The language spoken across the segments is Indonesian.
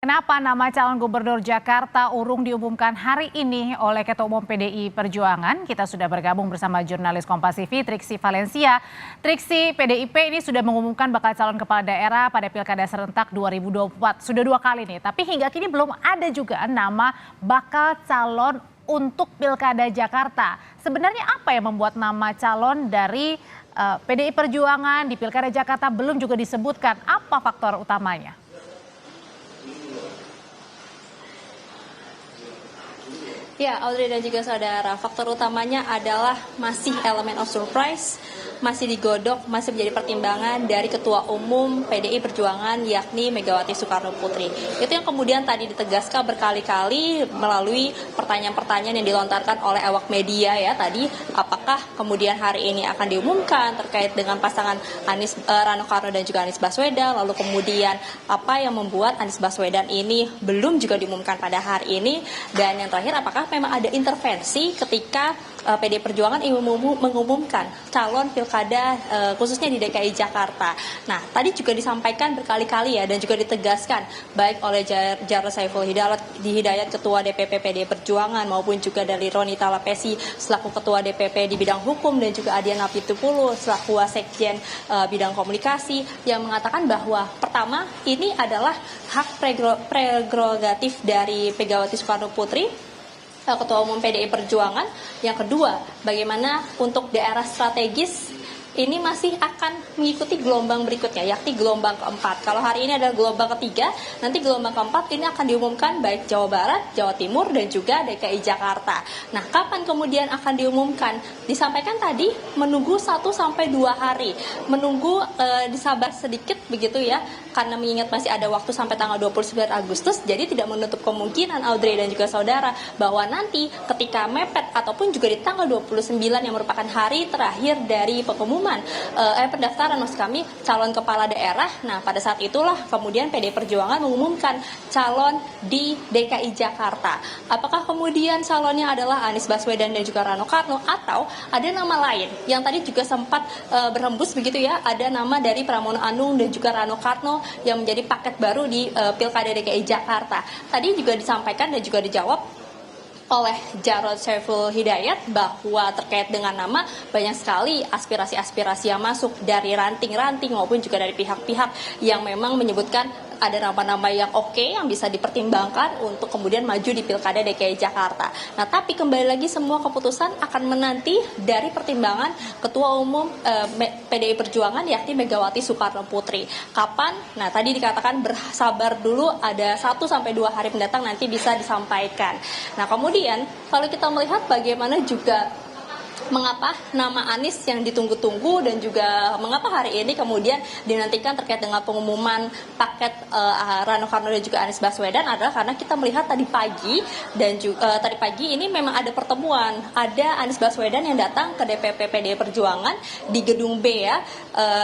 Kenapa nama calon gubernur Jakarta urung diumumkan hari ini oleh Ketua Umum PDI Perjuangan? Kita sudah bergabung bersama jurnalis Kompas TV Triksi Valencia. Triksi, PDIP ini sudah mengumumkan bakal calon kepala daerah pada Pilkada serentak 2024. Sudah 2 kali nih, tapi hingga kini belum ada juga nama bakal calon untuk Pilkada Jakarta. Sebenarnya apa yang membuat nama calon dari PDI Perjuangan di Pilkada Jakarta belum juga disebutkan? Apa faktor utamanya? Ya, Audrey dan juga saudara, faktor utamanya adalah masih elemen of surprise, masih digodok, masih menjadi pertimbangan dari Ketua Umum PDI Perjuangan yakni Megawati Soekarno Putri. Itu yang kemudian tadi ditegaskan berkali-kali melalui pertanyaan-pertanyaan yang dilontarkan oleh awak media ya tadi, apakah kemudian hari ini akan diumumkan terkait dengan pasangan Rano Karno dan juga Anies Baswedan, lalu kemudian apa yang membuat Anies Baswedan ini belum juga diumumkan pada hari ini, dan yang terakhir apakah memang ada intervensi ketika PDI Perjuangan ingin mengumumkan calon pilkada khususnya di DKI Jakarta. Nah, tadi juga disampaikan berkali-kali ya dan juga ditegaskan baik oleh Jarod Saiful Hidayat Ketua DPP PDI Perjuangan maupun juga dari Ronita Lapesi selaku Ketua DPP di bidang hukum dan juga Adian Apitupulu selaku Wasekjen bidang komunikasi yang mengatakan bahwa pertama ini adalah hak prerogatif dari Megawati Soekarno Putri Ketua Umum PDI Perjuangan. Yang kedua, bagaimana untuk daerah strategis ini masih akan mengikuti gelombang berikutnya, yakni gelombang keempat. Kalau hari ini adalah gelombang ketiga, nanti gelombang keempat ini akan diumumkan baik Jawa Barat, Jawa Timur, dan juga DKI Jakarta. Nah, kapan kemudian akan diumumkan? Disampaikan tadi menunggu 1-2 hari, menunggu disabar sedikit begitu ya, karena mengingat masih ada waktu sampai tanggal 29 Agustus, jadi tidak menutup kemungkinan Audrey dan juga saudara bahwa nanti ketika mepet ataupun juga di tanggal 29 yang merupakan hari terakhir dari pengumuman pendaftaran maksud kami calon kepala daerah. Nah, pada saat itulah kemudian PDI Perjuangan mengumumkan calon di DKI Jakarta. Apakah kemudian calonnya adalah Anies Baswedan dan juga Rano Karno atau ada nama lain yang tadi juga sempat berhembus begitu ya, ada nama dari Pramono Anung dan juga Rano Karno yang menjadi paket baru di Pilkada DKI Jakarta. Tadi juga disampaikan dan juga dijawab oleh Jarod Saiful Hidayat bahwa terkait dengan nama banyak sekali aspirasi-aspirasi yang masuk dari ranting-ranting maupun juga dari pihak-pihak yang memang menyebutkan ada nama-nama yang oke yang bisa dipertimbangkan untuk kemudian maju di Pilkada DKI Jakarta. Nah, tapi kembali lagi semua keputusan akan menanti dari pertimbangan Ketua Umum PDI Perjuangan yakni Megawati Soekarno Putri. Kapan? Nah, tadi dikatakan bersabar dulu, ada 1-2 hari mendatang nanti bisa disampaikan. Nah, kemudian kalau kita melihat bagaimana juga mengapa nama Anies yang ditunggu-tunggu dan juga mengapa hari ini kemudian dinantikan terkait dengan pengumuman paket Rano Karno dan juga Anies Baswedan adalah karena kita melihat tadi pagi dan juga tadi pagi ini memang ada pertemuan, ada Anies Baswedan yang datang ke DPP PDI Perjuangan di gedung B ya,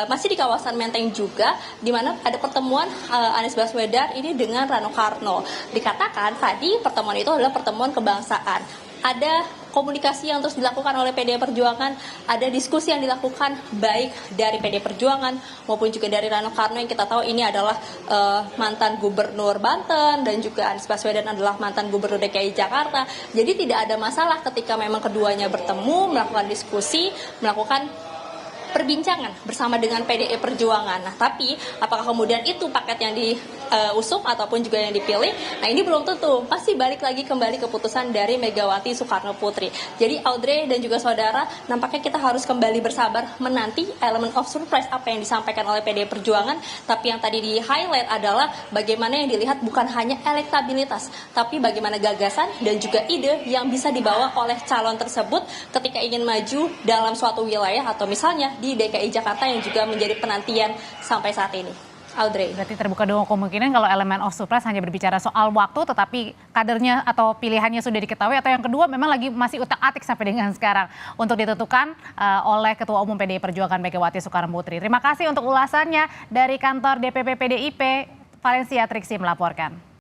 masih di kawasan Menteng juga, di mana ada pertemuan Anies Baswedan ini dengan Rano Karno. Dikatakan tadi pertemuan itu adalah pertemuan kebangsaan. Ada komunikasi yang terus dilakukan oleh PDI Perjuangan, ada diskusi yang dilakukan baik dari PDI Perjuangan maupun juga dari Rano Karno yang kita tahu ini adalah mantan gubernur Banten dan juga Anies Baswedan adalah mantan gubernur DKI Jakarta. Jadi tidak ada masalah ketika memang keduanya bertemu, melakukan diskusi, melakukan perbincangan bersama dengan PDI Perjuangan. Nah, tapi apakah kemudian itu paket yang diusung ataupun juga yang dipilih? Nah, ini belum tentu. Pasti balik lagi kembali keputusan dari Megawati Soekarno Putri. Jadi Audrey dan juga saudara, nampaknya kita harus kembali bersabar menanti elemen of surprise apa yang disampaikan oleh PDI Perjuangan. Tapi yang tadi di-highlight adalah bagaimana yang dilihat bukan hanya elektabilitas, tapi bagaimana gagasan dan juga ide yang bisa dibawa oleh calon tersebut ketika ingin maju dalam suatu wilayah atau misalnya di DKI Jakarta yang juga menjadi penantian sampai saat ini. Audrey. Berarti terbuka dua kemungkinan kalau elemen of surprise hanya berbicara soal waktu tetapi kadernya atau pilihannya sudah diketahui, atau yang kedua memang lagi masih utak-atik sampai dengan sekarang untuk ditentukan oleh Ketua Umum PDI Perjuangan Megawati Soekarno Putri. Terima kasih untuk ulasannya dari kantor DPP PDIP, Valencia Triksi melaporkan.